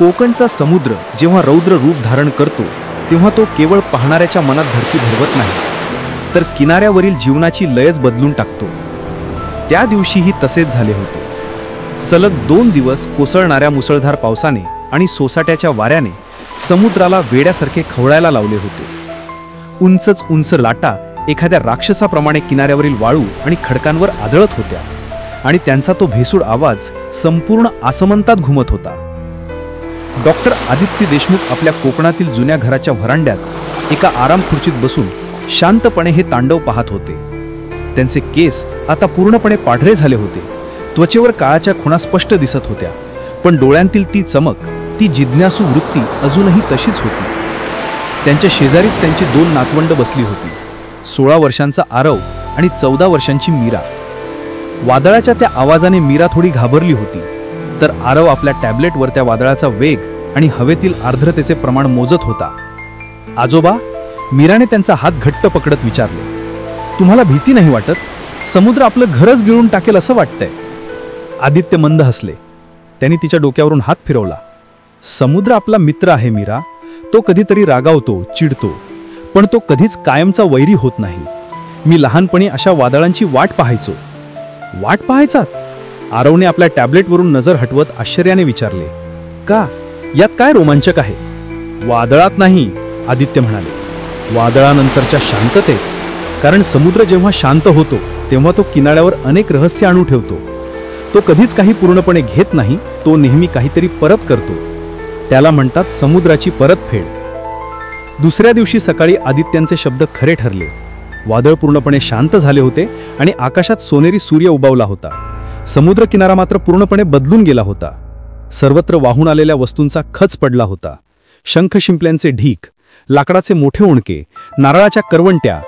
कोकणचा समुद्र जेव्हा रौद्र रूप धारण करतो तेव्हा तो केवळ पाहणाऱ्याच्या मनात धडकी भरवत नाही, तर किनाऱ्यावरील जीवनाची लयच बदलून टाकतो. त्या दिवशीही तसेच झाले होते. सलग 2 दिवस कोसळणाऱ्या मुसळधार पावसाने आणि सोसाट्याच्या वाऱ्याने समुद्राला वेड्यासारखे खवळायला लावले होते. उंचच उंच लाटा एखाद्या राक्षसाप्रमाणे किनाऱ्यावरील वाळू आणि खडकांवर आदळत होत्या आणि त्यांचा तो भेसूड आवाज संपूर्ण आसमंतात घुमत होता. डॉक्टर आदित्य देशमुख आपल्या कोकणातील जुन्या घराच्या व्हरांड्यात एका आराम खुर्चीत बसून शांतपणे हे तांडव पाहत होते. त्यांचे केस आता पूर्णपणे पांढरे झाले होते. त्वचेवर काळाच्या खुणा स्पष्ट दिसत होत्या, पण डोळ्यांतील ती चमक, ती जिज्ञासू वृत्ती अजूनही तशीच होती. त्यांच्या शेजारीच त्यांची 2 नातवंड बसली होती. 16 वर्षांचा आरव आणि 14 वर्षांची मीरा. वादळाच्या त्या आवाजाने मीरा थोडी घाबरली होती, तर आरव आपल्या टॅबलेटवर त्या वादळाचा वेग आणि हवेतील आर्द्रतेचे प्रमाण मोजत होता. आजोबा, मीराने त्यांचा हात घट्ट पकडत विचारले, तुम्हाला भीती नाही वाटत? समुद्र आपलं घरच गिळून टाकेल असं वाटतंय. आदित्य मंद हसले. त्यांनी तिच्या डोक्यावरून हात फिरवला. समुद्र आपला मित्र आहे मीरा. तो कधीतरी रागावतो, चिडतो, पण तो कधीच कायमचा वैरी होत नाही. मी लहानपणी अशा वादळांची वाट पाहायचो. वाट पाहायचात? आरवने आपल्या टॅबलेटवरून नजर हटवत आश्चर्याने विचारले. का? यात काय रोमांचक आहे? वादळात नाही, आदित्य म्हणाले, वादळानंतरच्या शांततेत. कारण समुद्र जेव्हा शांत होतो तेव्हा तो किनाऱ्यावर अनेक रहस्य आणून ठेवतो. तो कधीच काही पूर्णपणे घेत नाही, तो नेहमी काहीतरी परत करतो. त्याला म्हणतात समुद्राची परतफेड. दुसऱ्या दिवशी सकाळी आदित्यांचे शब्द खरे ठरले. वादळ पूर्णपणे शांत झाले होते आणि आकाशात सोनेरी सूर्य उगवला होता. समुद्र किनारा मात्र पूर्णपणे बदलून गेला होता. सर्वत्र वाहून आलेल्या वस्तूंचा खच पडला होता. शंख शिंपल्यांचे ढीक, लाकडाचे मोठे ओंडके, नारळाच्या करवंट्या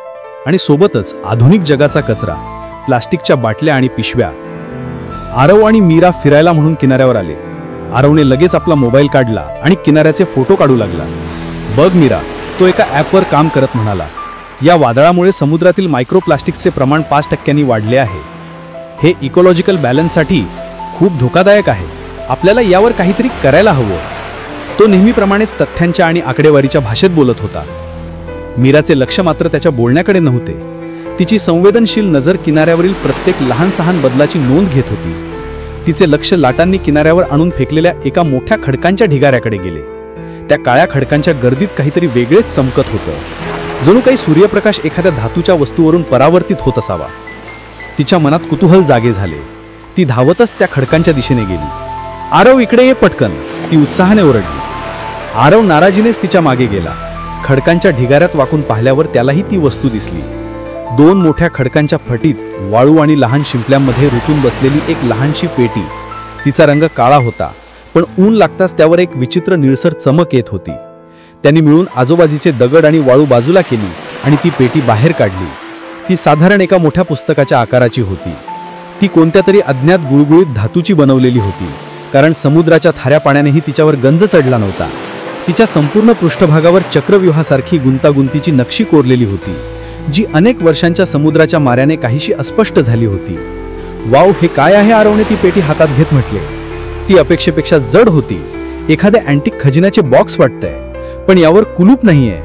आणि सोबतच आधुनिक जगाचा कचरा, प्लास्टिकच्या बाटल्या आणि पिशव्या. आरव आणि मीरा फिरायला म्हणून किनाऱ्यावर आले. आरवने लगेच आपला मोबाईल काढला आणि किनाऱ्याचे फोटो काढू लागला. बघ मीरा, तो एका ॲपवर काम करत म्हणाला, या वादळामुळे समुद्रातील मायक्रोप्लास्टिकचे प्रमाण 5% वाढले आहे. हे इकॉलॉजिकल बॅलन्ससाठी खूप धोकादायक आहे. आपल्याला यावर काहीतरी करायला हवं. तो नेहमीप्रमाणेच तथ्यांच्या आणि आकडेवारीच्या भाषेत बोलत होता. मीराचे लक्ष मात्र त्याच्या बोलण्याकडे नव्हते. तिची संवेदनशील नजर किनाऱ्यावरील प्रत्येक लहान सहान बदलाची नोंद घेत होती. तिचे लक्ष लाटांनी किनाऱ्यावर आणून फेकलेल्या एका मोठ्या खडकांच्या ढिगाऱ्याकडे गेले. त्या काळ्या खडकांच्या गर्दीत काहीतरी वेगळेच चमकत होतं, जणू काही सूर्यप्रकाश एखाद्या धातूच्या वस्तूवरून परावर्तित होत असावा. तिच्या मनात कुतूहल जागे झाले. ती धावतच त्या खडकांच्या दिशेने गेली. आरव, इकडे ये पटकन, ती उत्साहाने ओरडली. आरव नाराजीनेच तिच्या मागे गेला. खडकांच्या ढिगाऱ्यात वाकून पाहिल्यावर त्यालाही ती वस्तू दिसली. 2 मोठ्या खडकांच्या फटीत वाळू आणि लहान शिंपल्यांमध्ये रुतून बसलेली एक लहानशी पेटी. तिचा रंग काळा होता, पण ऊन लागताच त्यावर एक विचित्र निळसर चमक येत होती. त्यांनी मिळून आजूबाजूचे दगड आणि वाळू बाजूला केली आणि ती पेटी बाहेर काढली. ती साधारण एका मोठ्या पुस्तकाच्या आकाराची होती. ती कोणत्या तरी अज्ञात गुळगुळीत धातूची बनवलेली होती, कारण समुद्राच्या थाऱ्या पाण्यानेही तिच्यावर गंज चढला नव्हता. तिच्या संपूर्ण पृष्ठभागावर चक्रव्यूहासारखी गुंतागुंतीची नक्षी कोरलेली होती, जी अनेक वर्षांच्या समुद्राच्या माऱ्याने काहीशी अस्पष्ट झाली होती. वाव, हे काय आहे? आरवने ती पेटी हातात घेत म्हटले. ती अपेक्षेपेक्षा जड होती. एखाद्या अँटिक खजिन्याचे बॉक्स वाटतंय, पण यावर कुलूप नाहीये.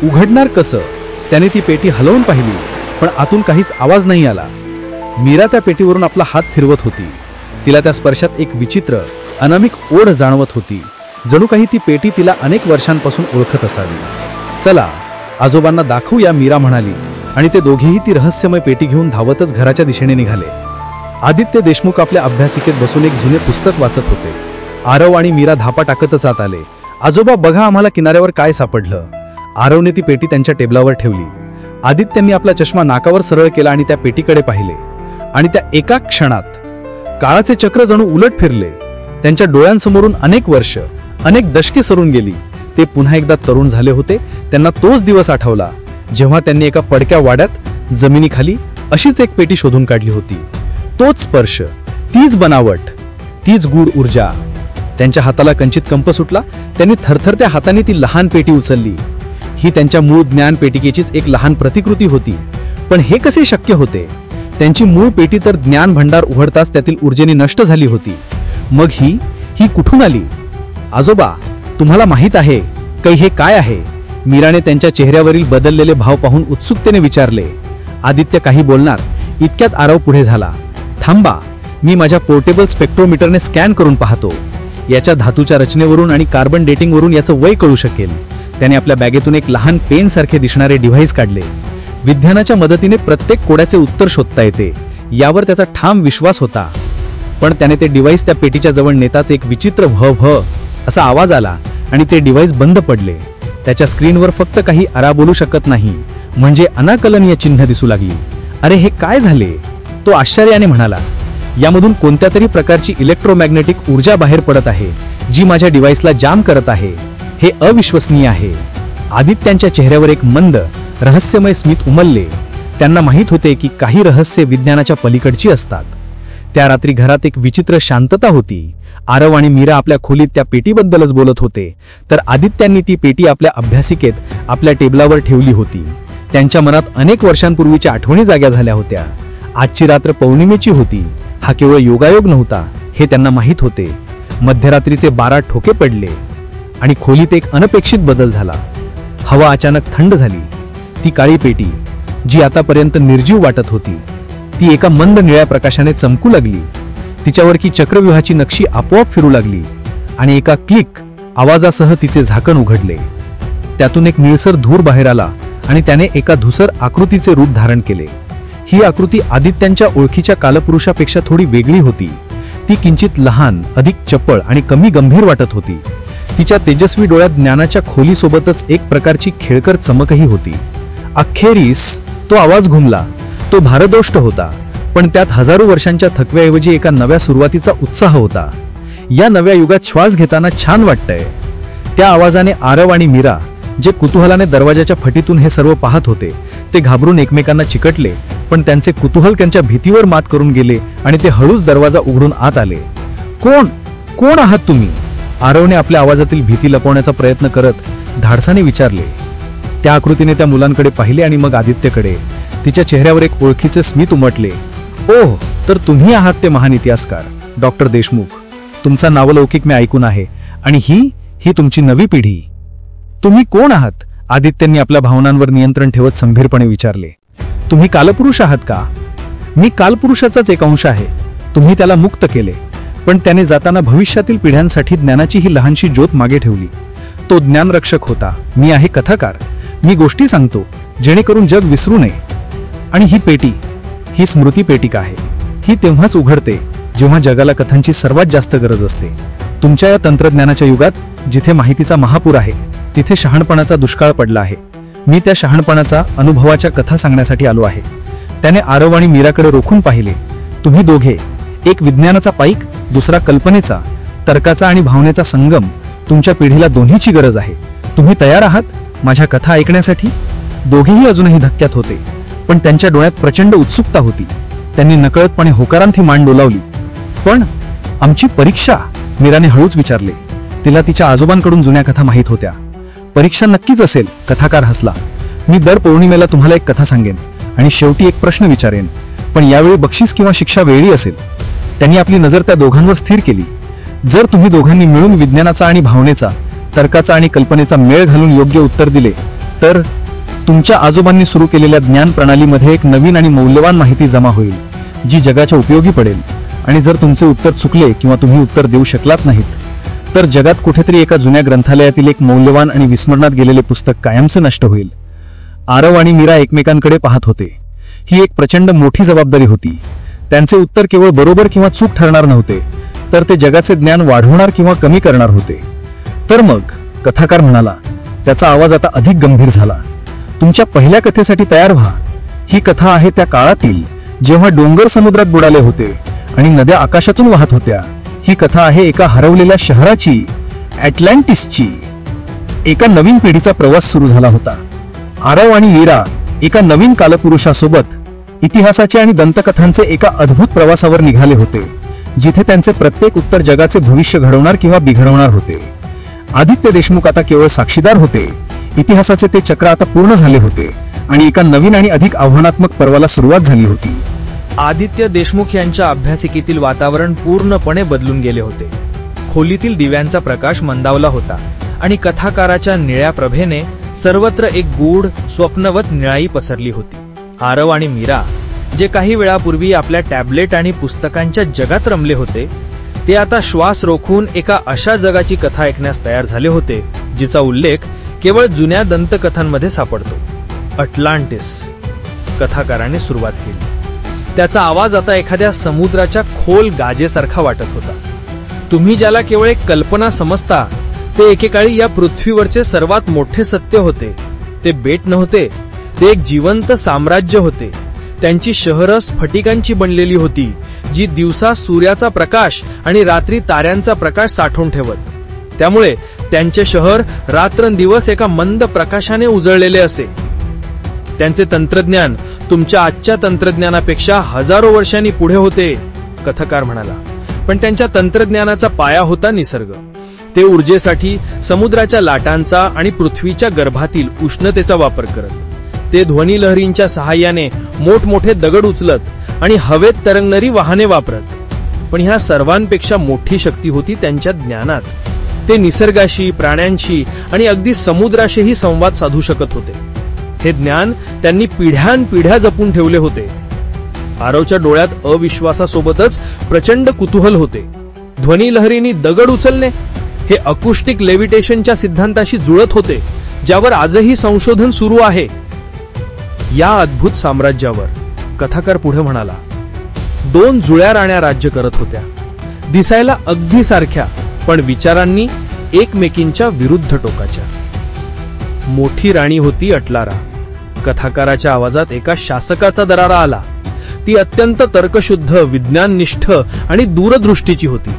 उघडणार कसं? त्याने ती पेटी हलवून पाहिली, पण आतून काहीच आवाज नाही आला. मीरा त्या पेटीवरून आपला हात फिरवत होती. तिला त्या स्पर्शात एक विचित्र, अनामिक ओढ जाणवत होती, जणू काही ती पेटी तिला अनेक वर्षांपासून ओळखत असावी. चला, आजोबांना दाखवूया, मीरा म्हणाली, आणि ते दोघेही ती रहस्यमय पेटी घेऊन धावतच घराच्या दिशेने निघाले. आदित्य देशमुख आपल्या अभ्यासिकेत बसून एक जुने पुस्तक वाचत होते. आरव आणि मीरा धापा टाकतच आत आले. आजोबा, बघा, आम्हाला किनाऱ्यावर काय सापडलं. आरवने ती पेटी त्यांच्या टेबलावर ठेवली. आदित्यने आपला चष्मा नाकावर सरळ केला आणि त्या पेटीकडे पाहिले, आणि त्या एका क्षणात काळाचे चक्र जणू उलट फिरले. त्यांच्या डोळ्यांसमोरून अनेक वर्ष, अनेक दशके सरून गेली. ते पुन्हा एकदा तरुण झाले होते. त्यांना तोच दिवस आठवला जेव्हा त्यांनी एका पडक्या वाड्यात जमिनीखाली अशीच एक पेटी शोधून काढली होती. तोच स्पर्श, तीच बनावट, तीच गूढ ऊर्जा. त्यांच्या हाताला कंचित कंप सुटला. त्यांनी थरथरत्या हाताने ती लहान पेटी उचलली. ही त्यांच्या मूळ ज्ञान पेटिकेचीच एक लहान प्रतिकृती होती. पण हे कसे शक्य होते? त्यांची मूळ पेटी तर ज्ञान भंडार उघडताच त्यातील ऊर्जेने नष्ट झाली होती. मग ही कुठून आली? आजोबा, तुम्हाला माहित आहे की हे काय आहे? मीराने त्यांच्या चेहऱ्यावरील बदललेले भाव पाहून उत्सुकतेने विचारले. आदित्य काही बोलणार इतक्यात आरव पुढे झाला. थांबा, मी माझ्या पोर्टेबल स्पेक्ट्रोमीटरने स्कॅन करून पाहतो. याच्या धातूच्या रचनेवरून आणि कार्बन डेटिंगवरून याचं वय कळू शकेल. त्याने आपल्या बॅगेतून एक लहान पेन सारखे दिसणारे डिव्हाइस काढले. विज्ञानाच्या मदतीने प्रत्येक कोड्याचे उत्तर शोधता येते यावर त्याचा ठाम विश्वास होता. पण त्याने ते डिव्हाइस त्या पेटीच्या जवळ नेताच एक विचित्र भ भ असा आवाज आला आणि ते डिव्हाइस बंद पडले. त्याच्या स्क्रीनवर फक्त काही आरा बोलू शकत नाही म्हणजे अनाकलनीय चिन्ह दिसू लागली. अरे, हे काय झाले? तो आश्चर्याने म्हणाला. यामधून कोणत्या तरी प्रकारची इलेक्ट्रोमॅग्नेटिक ऊर्जा बाहेर पडत आहे जी माझ्या डिव्हाइसला जाम करत आहे. हे अविश्वसनीय आहे. आदित्यांच्या चेहऱ्यावर एक मंद रहस्यमय स्मित उमलले. त्यांना माहित होते की काही रहस्य विज्ञानाच्या पलीकडची असतात. त्या रात्री घरात एक विचित्र शांतता होती. आरव आणि मीरा आपल्या खोलीत त्या पेटीबद्दलच बोलत होते, तर आदित्यांनी ती पेटी आपल्या अभ्यासिकेत आपल्या टेबलावर ठेवली होती. त्यांच्या मनात अनेक वर्षांपूर्वीच्या आठवणी जाग्या झाल्या होत्या. आजची रात्र पौर्णिमेची होती. हा केवळ योगायोग नव्हता हे त्यांना माहीत होते. मध्यरात्रीचे 12 ठोके पडले आणि खोलीत एक अनपेक्षित बदल झाला. हवा अचानक थंड झाली. ती काळी पेटी जी आतापर्यंत निर्जीव वाटत होती ती एका मंद निळ्या प्रकाशाने चमकू लागली. तिच्यावरची चक्रव्यूहाची नक्षी आपोआप फिरू लागली आणि एका क्लिक आवाजासह तिचे झाकण उघडले. त्यातून एक निळसर धूर बाहेर आला आणि त्याने एका धुसर आकृतीचे रूप धारण केले. ही आकृती आदित्यांच्या ओळखीच्या कालपुरुषापेक्षा थोडी वेगळी होती. ती किंचित लहान, अधिक चपळ आणि कमी गंभीर वाटत होती. तिच्या तेजस्वी डोळ्यात ज्ञानाच्या खोलीसोबतच एक प्रकारची खेळकर चमकही होती. अखेरीस तो आवाज घुमला. तो भारदोष्ट होता, पण त्यात हजारो वर्षांच्या थकव्याऐवजी एका नव्या सुरुवातीचा उत्साह होता. या नव्या युगात श्वास घेताना छान वाटतंय. त्या आवाजाने आरव आणि मीरा, जे कुतूहलाने दरवाजाच्या फटीतून हे सर्व पाहत होते, ते घाबरून एकमेकांना चिकटले. पण त्यांचे कुतूहल त्यांच्या भीतीवर मात करून गेले आणि ते हळूच दरवाजा उघडून आत आले. कोण आहात तुम्ही? आरवने आपल्या आवाजातील भीती लपवण्याचा प्रयत्न करत धाडसाने विचारले. त्या आकृतीने त्या मुलांकडे पाहिले आणि मग आदित्यकडे. तिच्या चेहऱ्यावर एक ओळखीचे स्मित उमटले. ओह, तर तुम्ही आहात ते महान इतिहासकार डॉक्टर देशमुख. तुमचा नावलौकिक मी ऐकून आहे आणि ही तुमची नवी पिढी. तुम्ही कोण आहात? आदित्यंनी आपल्या भावनांवर नियंत्रण ठेवत संभीरपणे विचारले. तुम्ही कालपुरुष आहात का? मी कालपुरुषाचाच एक अंश आहे. तुम्ही त्याला मुक्त केले, पण त्याने जाताना भविष्यातील पिढ्यांसाठी ज्ञानाची ही लहानशी ज्योत मागे ठेवली. तो ज्ञानरक्षक होता. मी आहे कथाकार. मी गोष्टी सांगतो जेणेकरून जग विसरू नये. आणि ही पेटी, ही स्मृती पेटिका आहे. ही तेव्हाच उघडते जेव्हा जगाला कथांची सर्वात जास्त गरज असते. तुमच्या या तंत्रज्ञानाच्या युगात जिथे माहितीचा महापूर आहे, तिथे शहाणपणाचा दुष्काळ पडला आहे. मी त्या शहाणपणाचा अनुभवाच्या कथा सांगण्यासाठी आलो आहे. त्याने आरव आणि मीराकडे रोखून पाहिले. तुम्ही दोघे, एक विज्ञानाचा पाईक, दुसरा कल्पनेचा, तर्काचा आणि भावनेचा संगम. तुमच्या पिढीला दोन्हीची गरज आहे. तुम्ही तयार आहात माझ्या कथा ऐकण्यासाठी? दोघेही अजूनही धक्क्यात होते, पण त्यांच्या डोळ्यात प्रचंड उत्सुकता होती. त्यांनी नकळतपणे होकारांती मान डोलावली. पण आमची परीक्षा? मीराने हळूच विचारले. तिला तिच्या आजोबांकडून जुन्या कथा माहीत होत्या. परीक्षा नक्कीच असेल, कथाकार हसला. मी दर पौर्णिमेला तुम्हाला एक कथा सांगेन आणि शेवटी एक प्रश्न विचारेन, पण यावेळी बक्षीस किंवा शिक्षा वेगळी असेल. त्यांनी आपली नजर त्या दोघांवर स्थिर केली. जर तुम्ही दोघांनी मिळून विज्ञानाचा आणि भावनेचा, तर्काचा आणि कल्पनेचा मेळ घालून योग्य उत्तर दिले, तर तुमच्या आजोबांनी सुरू केलेल्या ज्ञान प्रणालीमध्ये एक नवीन आणि मौल्यवान माहिती जमा होईल, जी जगाच्या उपयोगी पडेल. आणि जर तुमचे उत्तर चुकले किंवा तुम्ही उत्तर देऊ शकलात नाहीत, तर जगात कुठेतरी एका जुन्या ग्रंथालयातील एक मौल्यवान आणि विस्मरणात गेलेले पुस्तक कायमचे नष्ट होईल. आरव आणि मीरा एकमेकांकडे पाहत होते. ही एक प्रचंड मोठी जबाबदारी होती. त्यांचे उत्तर केवळ बरोबर किंवा चूक ठरणार नव्हते, तर ते जगाचे ज्ञान वाढवणार किंवा कमी करणार होते. तर मग कथाकार म्हणाला. त्याचा आवाज आता अधिक गंभीर झाला. तुमच्या पहिल्या कथेसाठी तयार व्हा. ही कथा आहे त्या काळातील जेव्हा डोंगर समुद्रात बुडाले होते आणि नद्या आकाशातून वाहत होत्या. ही कथा आहे एका हरवलेल्या शहराची, ॲटलांटिसची. एका नवीन पिढीचा प्रवास सुरू झाला होता. आरव आणि मीरा एका नवीन कालपुरुषासोबत इतिहासाचे आणि दंतकथांचे एका अद्भुत प्रवासावर निघाले होते, जिथे त्यांचे प्रत्येक उत्तर जगाचे भविष्य घडवणार किंवा बिघडवणार होते. आदित्य देशमुख आता केवळ साक्षीदार होते. इतिहासाचे ते चक्र आता पूर्ण झाले होते आणि एका नवीन आणि अधिक आव्हानात्मक पर्वाला सुरुवात झाली होती. आदित्य देशमुख यांच्या अभ्यासिकेतील वातावरण पूर्णपणे बदलून गेले होते. खोलीतील दिव्यांचा प्रकाश मंदावला होता आणि कथाकाराच्या निळ्या प्रभेने सर्वत्र एक गूढ स्वप्नवत निळाई पसरली होती. आरव आणि मीरा, जे काही वेळापूर्वी आपल्या टॅबलेट आणि पुस्तकांच्या जगात रमले होते, ते आता श्वास रोखून एका अशा जगाची कथा ऐकण्यास तयार झाले होते जिचा उल्लेख केवळ जुन्या दंतकथांमध्ये सापडतो. अटलांटिस, कथाकाराने सुरुवात केली. त्याचा आवाज आता एखाद्या समुद्राच्या खोल गाजेसारखा वाटत होता. तुम्ही ज्याला केवळ एक कल्पना समजता, ते एकेकाळी या पृथ्वीवरचे सर्वात मोठे सत्य होते. ते बेट नव्हते, ते एक जिवंत साम्राज्य होते. त्यांची शहरं स्फटिकांची बनलेली होती, जी दिवसा सूर्याचा प्रकाश आणि रात्री ताऱ्यांचा प्रकाश साठवून ठेवत. त्यामुळे त्यांचे शहर रात्रंदिवस एका मंद प्रकाशाने उजळलेले असे. त्यांचे तंत्रज्ञान तुमच्या आजच्या तंत्रज्ञानापेक्षा हजारो वर्षांनी पुढे होते, कथाकार म्हणाला. पण त्यांच्या तंत्रज्ञानाचा पाया होता निसर्ग. ते ऊर्जेसाठी समुद्राच्या लाटांचा आणि पृथ्वीच्या गर्भातील उष्णतेचा वापर करत. ते ध्वनिलहरींच्या सहाय्याने मोठमोठे दगड उचलत आणि हवेत तरंगणारी वाहने वापरत. पण ह्या सर्वांपेक्षा मोठी शक्ती होती त्यांच्या ज्ञानात. ते निसर्गाशी, प्राण्यांशी आणि अगदी समुद्राशीही संवाद साधू शकत होते. हे ज्ञान त्यांनी पिढ्यानपिढ्या जपून ठेवले होते. आरवच्या डोळ्यात अविश्वासासोबतच प्रचंड कुतूहल होते. ध्वनिलहरींनी दगड उचलणे हे अकुस्टिक लेव्हिटेशनच्या सिद्धांताशी जुळत होते, ज्यावर आजही संशोधन सुरू आहे. या अद्भुत साम्राज्यावर, कथाकार पुढे म्हणाला, 2 जुळ्या राण्या राज्य करत होत्या. दिसायला अगदी सारख्या, पण विचारांनी एकमेकींच्या विरुद्ध टोकाच्या. मोठी राणी होती अटलारा. कथाकाराच्या आवाजात एका शासकाचा दरारा आला. ती अत्यंत तर्कशुद्ध, विज्ञाननिष्ठ आणि दूरदृष्टीची होती.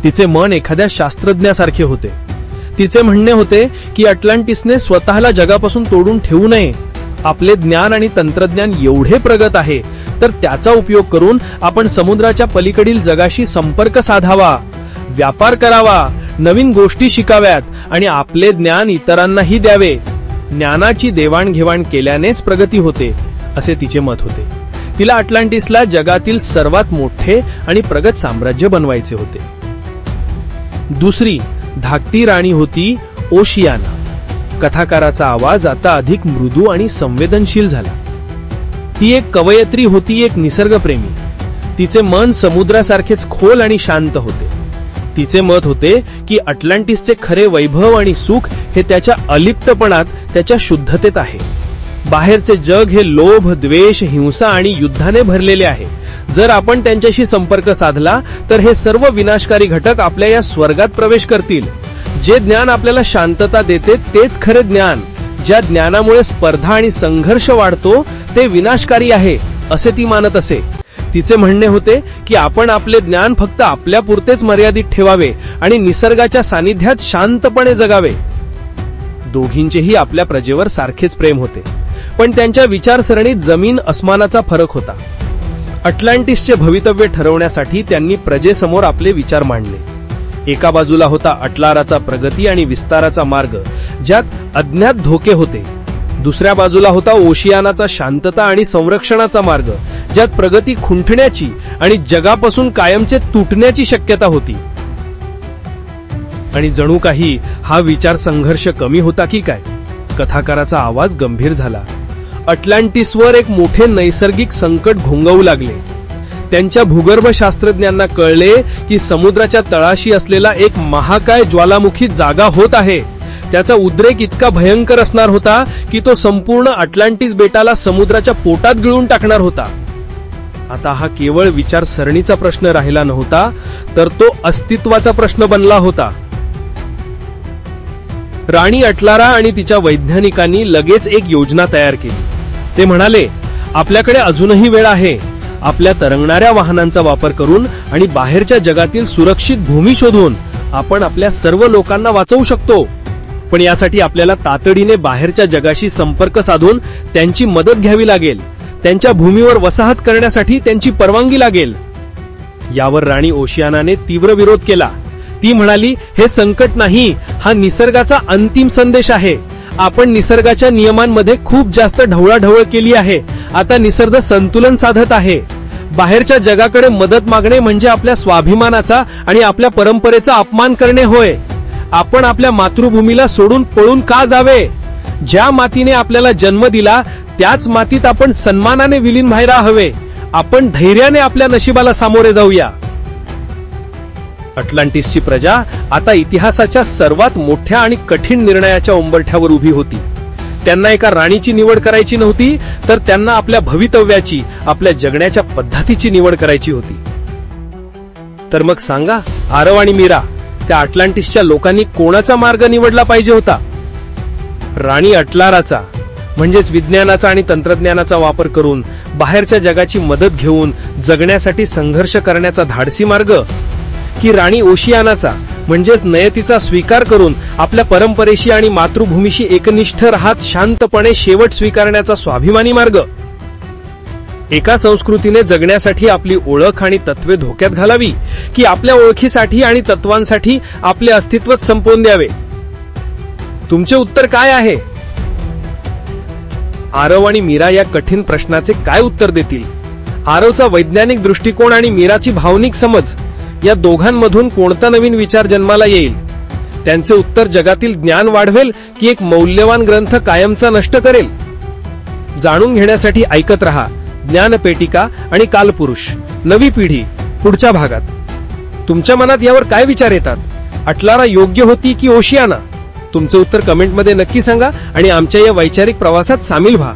तिचे मन एखाद्या शास्त्रज्ञासारखे होते. तिचे म्हणणे होते की अटलांटिसने स्वतःला जगापासून तोडून ठेवू नये. आपले ज्ञान आणि तंत्रज्ञान एवढे प्रगत आहे, तर त्याचा उपयोग करून आपण समुद्राच्या पलीकडील जगाशी संपर्क साधावा, व्यापार करावा, नवीन गोष्टी शिकाव्यात आणि आपले ज्ञान इतरांनाही द्यावे. ज्ञानाची देवाणघेवाण केल्यानेच प्रगती होते, असे तिचे मत होते. तिला अटलांटिसला जगातील सर्वात मोठे आणि प्रगत साम्राज्य बनवायचे होते. दुसरी धाकटी राणी होती ओशियाना. कथाकाराचा आवाज आता अधिक मृदू आणि संवेदनशील झाला. ती एक कवयित्री होती, एक निसर्गप्रेमी. तिचे मन समुद्रासारखेच खोल आणि शांत होते. तिचे मत होते की अटलांटिसचे खरे वैभव आणि सुख हे त्याच्या अलिप्तपणात, त्याच्या शुद्धतेत आहे. बाहेरचे जग हे लोभ, द्वेष, हिंसा आणि युद्धाने भरलेले आहे. जर आपण त्यांच्याशी संपर्क साधला तर हे सर्व विनाशकारी घटक आपल्या या स्वर्गात प्रवेश करतील. जे ज्ञान आपल्याला शांतता देते तेच खरे ज्ञान. ज्या ज्ञानामुळे स्पर्धा आणि संघर्ष वाढतो ते विनाशकारी आहे, असे ती मानत असे. तिचे म्हणणे होते की आपण आपले ज्ञान फक्त आपल्यापुरतेच मर्यादित ठेवावे आणि निसर्गाच्या सानिध्यात शांतपणे जगावे. दोघींचेही आपल्या प्रजेवर सारखेच प्रेम होते, पण त्यांच्या विचारसरणीत जमीन अस्मानाचा फरक होता. अटलांटिसचे भवितव्य ठरवण्यासाठी त्यांनी प्रजेसमोर आपले विचार मांडले. एका बाजूला होता अटलाराचा प्रगती आणि विस्ताराचा मार्ग, ज्यात अज्ञात धोके होते. दुसऱ्या बाजूला होता ओशियानाचा शांतता आणि संरक्षणाचा मार्ग, ज्यात प्रगती खुंटण्याची आणि जगापासून कायमचे तुटण्याची शक्यता होती. आणि जणू काही हा विचार संघर्ष कमी होता की काय. कथाकाराचा आवाज गंभीर झाला. अटलांटिसवर एक मोठे नैसर्गिक संकट घोंगवू लागले. त्यांच्या भूगर्भ शास्त्रज्ञांना कळले की समुद्राच्या तळाशी असलेला एक महाकाय ज्वालामुखी जागा होत आहे. त्याचा उद्रेक इतका भयंकर असणार होता की तो संपूर्ण अटलांटिस बेटाला समुद्राच्या पोटात गिळून टाकणार होता. आता हा केवळ विचारसरणीचा प्रश्न राहिला नव्हता, तर तो अस्तित्वाचा प्रश्न बनला होता. राणी अटलारा आणि तिच्या वैज्ञानिकांनी लगेच एक योजना तयार केली. ते म्हणाले, आपल्याकडे अजूनही वेळ आहे. आपल्या तरंगणाऱ्या वाहनांचा वापर करून आणि बाहेरच्या जगातील सुरक्षित भूमी शोधून आपण आपल्या सर्व लोकांना वाचवू शकतो. पण यासाठी आपल्याला तातडीने बाहेरच्या जगाशी संपर्क साधून त्यांची मदत घ्यावी लागेल. त्यांच्या भूमीवर वसाहत करण्यासाठी त्यांची परवानगी लागेल. यावर राणी ओशियानाने तीव्र विरोध केला. ती म्हणाली, हे संकट नाही, हा निसर्गाचा अंतिम संदेश आहे. आपण निसर्गाच्या नियमांमध्ये खूप जास्त ढवळाढवळ केली आहे. आता निसर्ग संतुलन साधत आहे. बाहेरच्या जगाकडे मदत मागणे म्हणजे आपल्या स्वाभिमानाचा आणि आपल्या परंपरेचा अपमान करणे होय. आपण आपल्या मातृभूमीला सोडून पळून का जावे? ज्या मातीने आपल्याला जन्म दिला त्याच मातीत आपण सन्मानाने विलीन व्हायला हवे. आपण धैर्याने आपल्या नशिबाला सामोरे जाऊया. अटलांटिसची प्रजा आता इतिहासाच्या सर्वात मोठ्या आणि कठीण निर्णयाच्या उंबरठ्यावर उभी होती. त्यांना एका राणीची निवड करायची नव्हती, तर त्यांना आपल्या भवितव्याची, आपल्या जगण्याच्या पद्धतीची निवड करायची होती. तर मग सांगा, आरव आणि मीरा, त्या अटलांटिसच्या लोकांनी कोणाचा मार्ग निवडला पाहिजे होता? राणी अटलाराचा, म्हणजेच विज्ञानाचा आणि तंत्रज्ञानाचा वापर करून बाहेरच्या जगाची मदत घेऊन जगण्यासाठी संघर्ष करण्याचा धाडसी मार्ग, की राणी ओशियानाचा, म्हणजेच नयतीचा स्वीकार करून आपल्या परंपरेशी आणि मातृभूमीशी एकनिष्ठ राहत शांतपणे शेवट स्वीकारण्याचा स्वाभिमानी मार्ग? एका संस्कृतीने जगण्यासाठी आपली ओळख आणि तत्वे धोक्यात घालावी, की आपल्या ओळखीसाठी आणि तत्वांसाठी आपले अस्तित्वच संपवून द्यावे? तुमचे उत्तर काय आहे? आरव आणि मीरा या कठीण प्रश्नाचे काय उत्तर देतील? आरवचा वैज्ञानिक दृष्टिकोन आणि मीराची भावनिक समज, या दोघांमधून कोणता नवीन विचार जन्माला येईल? त्यांचे उत्तर जगातील ज्ञान वाढवेल की एक मौल्यवान ग्रंथ कायमचा नष्ट करेल? जाणून घेण्यासाठी ऐकत रहा ज्ञानपेटिका आणि कालपुरुष नवी पिढी पुढच्या भागात. तुमच्या मनात यावर काय विचार येतात? अटलारा योग्य होती की ओशियाना? तुमचं उत्तर कमेंटमध्ये नक्की सांगा आणि आमच्या या वैचारिक प्रवासात सामील व्हा.